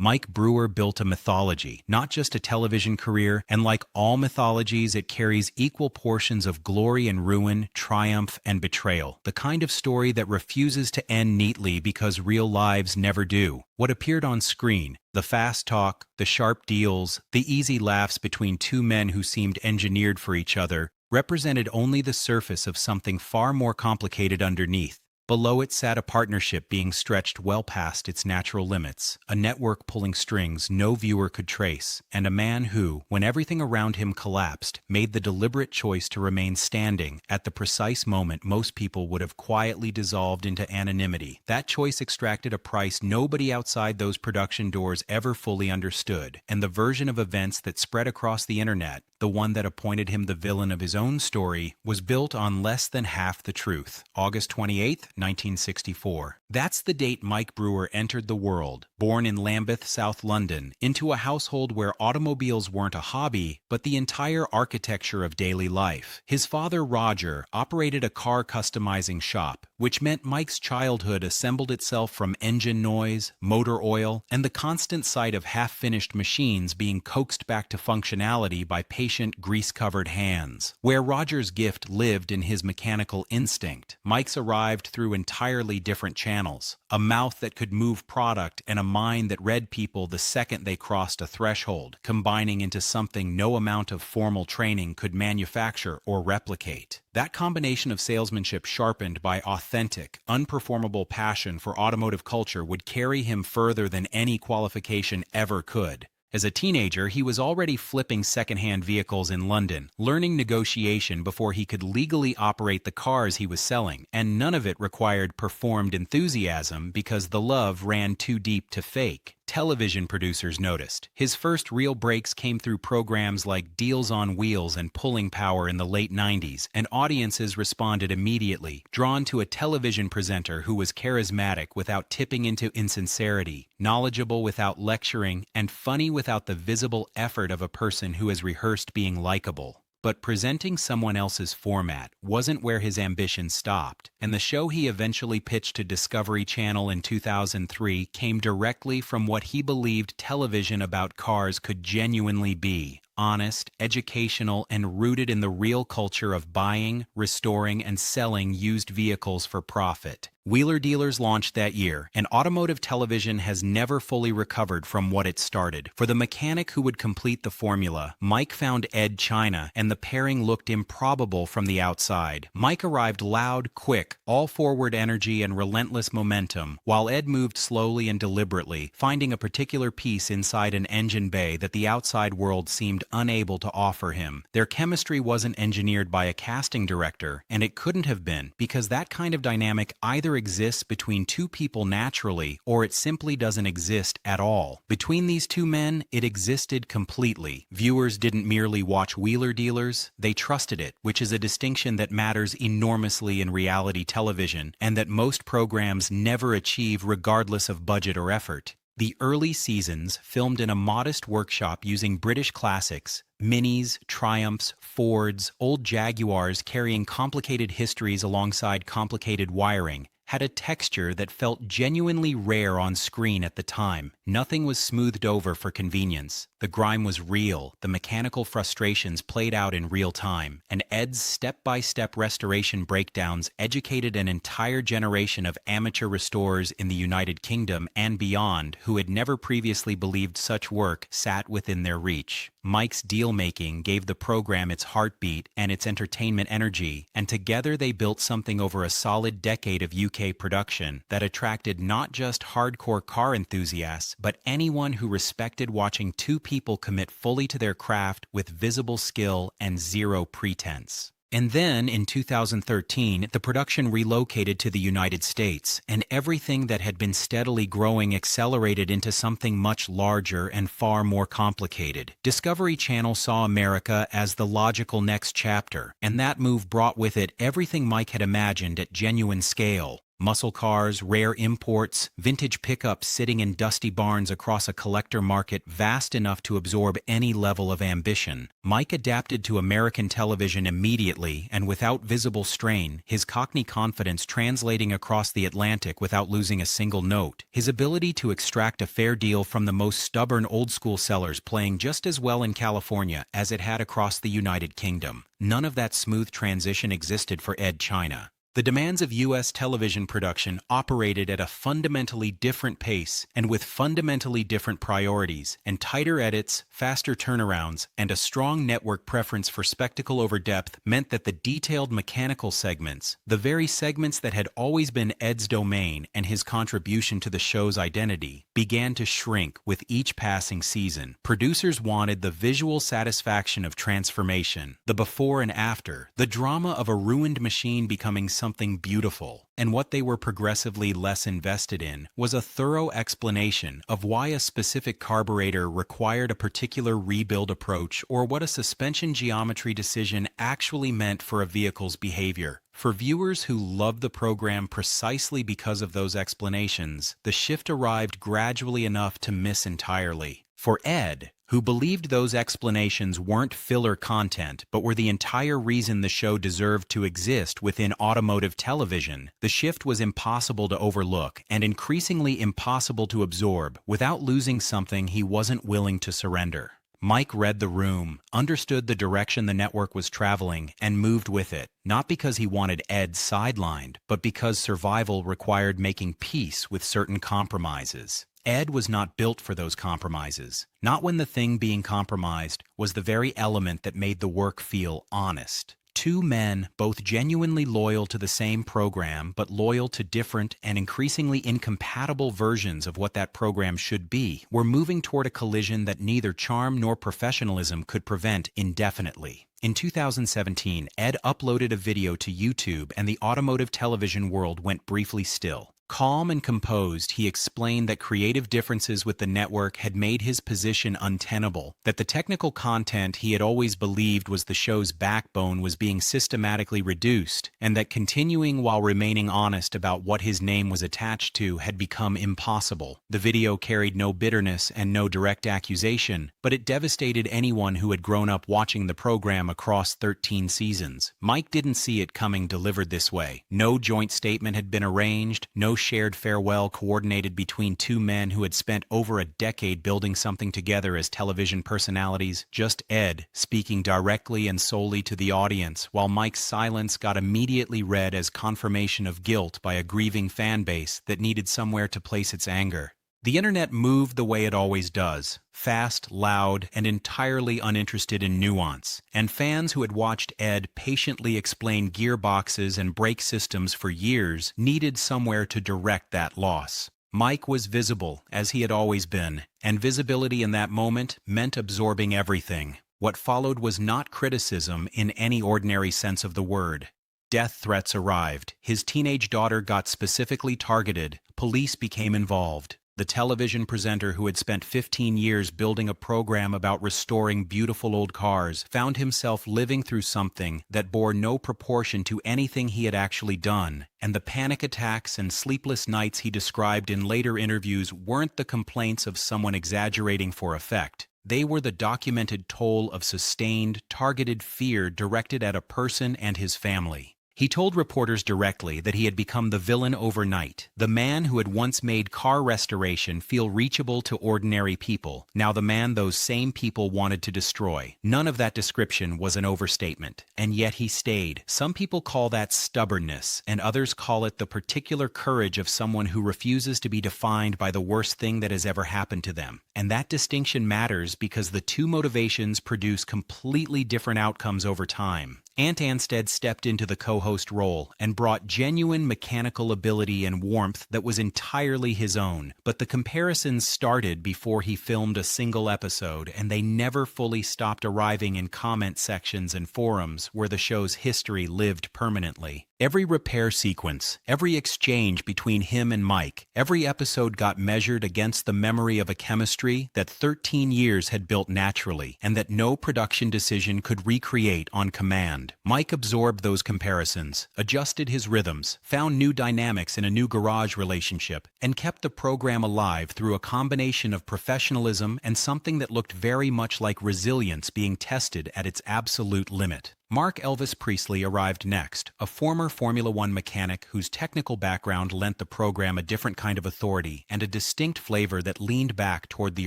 Mike Brewer built a mythology, not just a television career, and like all mythologies, it carries equal portions of glory and ruin, triumph and betrayal. The kind of story that refuses to end neatly because real lives never do. What appeared on screen, the fast talk, the sharp deals, the easy laughs between two men who seemed engineered for each other, represented only the surface of something far more complicated underneath. Below it sat a partnership being stretched well past its natural limits, a network pulling strings no viewer could trace, and a man who, when everything around him collapsed, made the deliberate choice to remain standing at the precise moment most people would have quietly dissolved into anonymity. That choice extracted a price nobody outside those production doors ever fully understood, and the version of events that spread across the internet, the one that appointed him the villain of his own story, was built on less than half the truth. August 28th, 1964. That's the date Mike Brewer entered the world, born in Lambeth, South London, into a household where automobiles weren't a hobby, but the entire architecture of daily life. His father, Roger, operated a car customizing shop, which meant Mike's childhood assembled itself from engine noise, motor oil, and the constant sight of half-finished machines being coaxed back to functionality by patient, grease-covered hands. Where Roger's gift lived in his mechanical instinct, Mike's arrived through entirely different channels. A mouth that could move product and a mind that read people the second they crossed a threshold, combining into something no amount of formal training could manufacture or replicate. That combination of salesmanship sharpened by authentic, unperformable passion for automotive culture would carry him further than any qualification ever could. As a teenager, he was already flipping second-hand vehicles in London, learning negotiation before he could legally operate the cars he was selling, and none of it required performed enthusiasm because the love ran too deep to fake. Television producers noticed. His first real breaks came through programs like Deals on Wheels and Pulling Power in the late 90s, and audiences responded immediately, drawn to a television presenter who was charismatic without tipping into insincerity, knowledgeable without lecturing, and funny without the visible effort of a person who has rehearsed being likable. But presenting someone else's format wasn't where his ambition stopped, and the show he eventually pitched to Discovery Channel in 2003 came directly from what he believed television about cars could genuinely be: honest, educational, and rooted in the real culture of buying, restoring, and selling used vehicles for profit. Wheeler Dealers launched that year, and automotive television has never fully recovered from what it started. For the mechanic who would complete the formula, Mike found Edd China, and the pairing looked improbable from the outside. Mike arrived loud, quick, all forward energy and relentless momentum, while Edd moved slowly and deliberately, finding a particular piece inside an engine bay that the outside world seemed unable to offer him. Their chemistry wasn't engineered by a casting director, and it couldn't have been, because that kind of dynamic either exists between two people naturally, or it simply doesn't exist at all. Between these two men, it existed completely. Viewers didn't merely watch Wheeler Dealers, they trusted it, which is a distinction that matters enormously in reality television, and that most programs never achieve regardless of budget or effort. The early seasons, filmed in a modest workshop using British classics, Minis, Triumphs, Fords, old Jaguars carrying complicated histories alongside complicated wiring, had a texture that felt genuinely rare on screen at the time. Nothing was smoothed over for convenience. The grime was real, the mechanical frustrations played out in real time, and Edd's step-by-step restoration breakdowns educated an entire generation of amateur restorers in the United Kingdom and beyond who had never previously believed such work sat within their reach. Mike's deal-making gave the program its heartbeat and its entertainment energy, and together they built something over a solid decade of UK production that attracted not just hardcore car enthusiasts, but anyone who respected watching two people commit fully to their craft with visible skill and zero pretense. And then, in 2013, the production relocated to the United States, and everything that had been steadily growing accelerated into something much larger and far more complicated. Discovery Channel saw America as the logical next chapter, and that move brought with it everything Mike had imagined at genuine scale. Muscle cars, rare imports, vintage pickups sitting in dusty barns across a collector market vast enough to absorb any level of ambition. Mike adapted to American television immediately and without visible strain, his Cockney confidence translating across the Atlantic without losing a single note, his ability to extract a fair deal from the most stubborn old-school sellers playing just as well in California as it had across the United Kingdom. None of that smooth transition existed for Edd China. The demands of U.S. television production operated at a fundamentally different pace and with fundamentally different priorities, and tighter edits, faster turnarounds, and a strong network preference for spectacle over depth meant that the detailed mechanical segments, the very segments that had always been Edd's domain and his contribution to the show's identity, began to shrink with each passing season. Producers wanted the visual satisfaction of transformation, the before and after, the drama of a ruined machine becoming something beautiful, and what they were progressively less invested in was a thorough explanation of why a specific carburetor required a particular rebuild approach or what a suspension geometry decision actually meant for a vehicle's behavior. For viewers who loved the program precisely because of those explanations, the shift arrived gradually enough to miss entirely. For Edd, who believed those explanations weren't filler content but were the entire reason the show deserved to exist within automotive television, the shift was impossible to overlook and increasingly impossible to absorb without losing something he wasn't willing to surrender. Mike read the room, understood the direction the network was traveling, and moved with it, not because he wanted Edd sidelined, but because survival required making peace with certain compromises. Edd was not built for those compromises, not when the thing being compromised was the very element that made the work feel honest. Two men, both genuinely loyal to the same program, but loyal to different and increasingly incompatible versions of what that program should be, were moving toward a collision that neither charm nor professionalism could prevent indefinitely. In 2017, Edd uploaded a video to YouTube and the automotive television world went briefly still. Calm and composed, he explained that creative differences with the network had made his position untenable, that the technical content he had always believed was the show's backbone was being systematically reduced, and that continuing while remaining honest about what his name was attached to had become impossible. The video carried no bitterness and no direct accusation, but it devastated anyone who had grown up watching the program across 13 seasons. Mike didn't see it coming delivered this way. No joint statement had been arranged, no shared farewell coordinated between two men who had spent over a decade building something together as television personalities, just Edd speaking directly and solely to the audience, while Mike's silence got immediately read as confirmation of guilt by a grieving fan base that needed somewhere to place its anger. The internet moved the way it always does, fast, loud, and entirely uninterested in nuance, and fans who had watched Edd patiently explain gearboxes and brake systems for years needed somewhere to direct that loss. Mike was visible, as he had always been, and visibility in that moment meant absorbing everything. What followed was not criticism in any ordinary sense of the word. Death threats arrived. His teenage daughter got specifically targeted. Police became involved. The television presenter who had spent 15 years building a program about restoring beautiful old cars found himself living through something that bore no proportion to anything he had actually done, and the panic attacks and sleepless nights he described in later interviews weren't the complaints of someone exaggerating for effect. They were the documented toll of sustained, targeted fear directed at a person and his family. He told reporters directly that he had become the villain overnight, the man who had once made car restoration feel reachable to ordinary people, now the man those same people wanted to destroy. None of that description was an overstatement, and yet he stayed. Some people call that stubbornness, and others call it the particular courage of someone who refuses to be defined by the worst thing that has ever happened to them. And that distinction matters because the two motivations produce completely different outcomes over time. Ant Anstead stepped into the co-host role and brought genuine mechanical ability and warmth that was entirely his own, but the comparisons started before he filmed a single episode, and they never fully stopped arriving in comment sections and forums where the show's history lived permanently. Every repair sequence, every exchange between him and Mike, every episode got measured against the memory of a chemistry that 13 years had built naturally and that no production decision could recreate on command. beyond. Mike absorbed those comparisons, adjusted his rhythms, found new dynamics in a new garage relationship, and kept the program alive through a combination of professionalism and something that looked very much like resilience being tested at its absolute limit. Mark Elvis Priestley arrived next, a former Formula One mechanic whose technical background lent the program a different kind of authority and a distinct flavor that leaned back toward the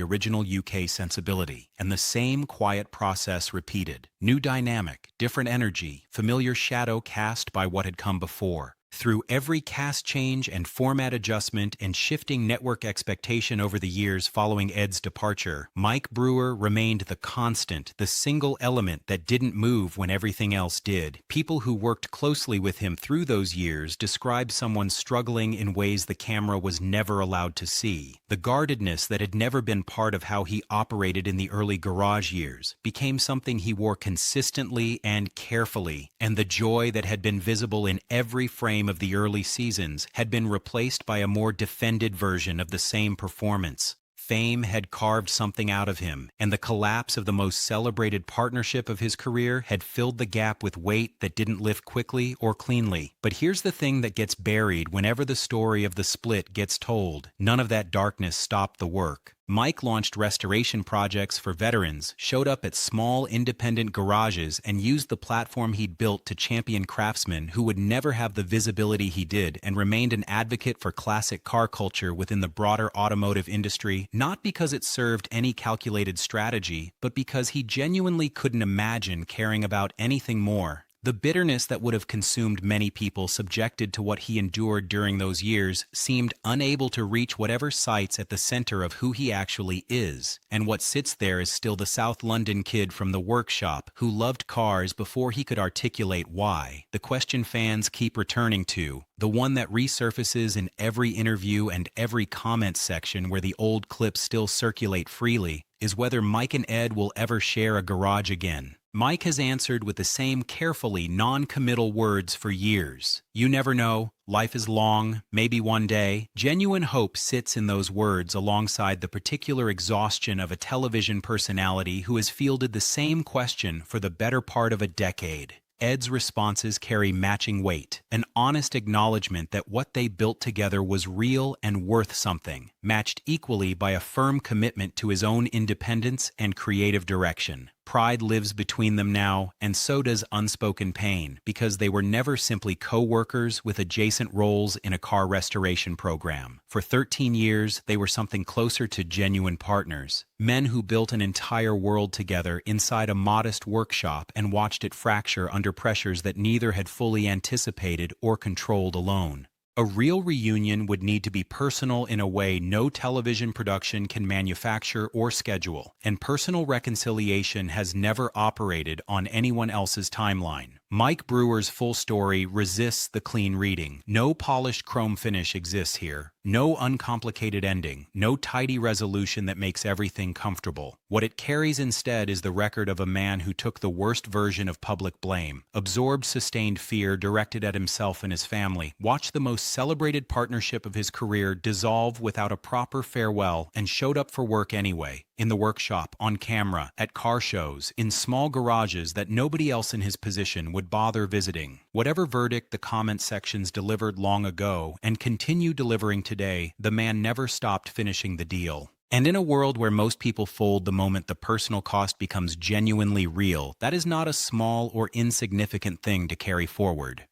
original UK sensibility. And the same quiet process repeated. New dynamic, different energy, familiar shadow cast by what had come before. Through every cast change and format adjustment and shifting network expectation over the years following Edd's departure, Mike Brewer remained the constant, the single element that didn't move when everything else did. People who worked closely with him through those years described someone struggling in ways the camera was never allowed to see. The guardedness that had never been part of how he operated in the early garage years became something he wore consistently and carefully, and the joy that had been visible in every frame of the early seasons had been replaced by a more defended version of the same performance. Fame had carved something out of him, and the collapse of the most celebrated partnership of his career had filled the gap with weight that didn't lift quickly or cleanly. But here's the thing that gets buried whenever the story of the split gets told. None of that darkness stopped the work. Mike launched restoration projects for veterans, showed up at small independent garages, and used the platform he'd built to champion craftsmen who would never have the visibility he did, and remained an advocate for classic car culture within the broader automotive industry, not because it served any calculated strategy, but because he genuinely couldn't imagine caring about anything more. The bitterness that would have consumed many people subjected to what he endured during those years seemed unable to reach whatever sits at the center of who he actually is. And what sits there is still the South London kid from the workshop who loved cars before he could articulate why. The question fans keep returning to, the one that resurfaces in every interview and every comment section where the old clips still circulate freely, is whether Mike and Edd will ever share a garage again. Mike has answered with the same carefully non-committal words for years. You never know, life is long, maybe one day. Genuine hope sits in those words alongside the particular exhaustion of a television personality who has fielded the same question for the better part of a decade. Edd's responses carry matching weight, an honest acknowledgement that what they built together was real and worth something, matched equally by a firm commitment to his own independence and creative direction. Pride lives between them now, and so does unspoken pain, because they were never simply co-workers with adjacent roles in a car restoration program. For 13 years, they were something closer to genuine partners, men who built an entire world together inside a modest workshop and watched it fracture under pressures that neither had fully anticipated or controlled alone. A real reunion would need to be personal in a way no television production can manufacture or schedule, and personal reconciliation has never operated on anyone else's timeline. Mike Brewer's full story resists the clean reading. No polished chrome finish exists here. No uncomplicated ending. No tidy resolution that makes everything comfortable. What it carries instead is the record of a man who took the worst version of public blame, absorbed sustained fear directed at himself and his family, watched the most celebrated partnership of his career dissolve without a proper farewell, and showed up for work anyway. In the workshop, on camera, at car shows, in small garages that nobody else in his position would bother visiting. Whatever verdict the comment sections delivered long ago and continue delivering today, the man never stopped finishing the deal. And in a world where most people fold the moment the personal cost becomes genuinely real, that is not a small or insignificant thing to carry forward.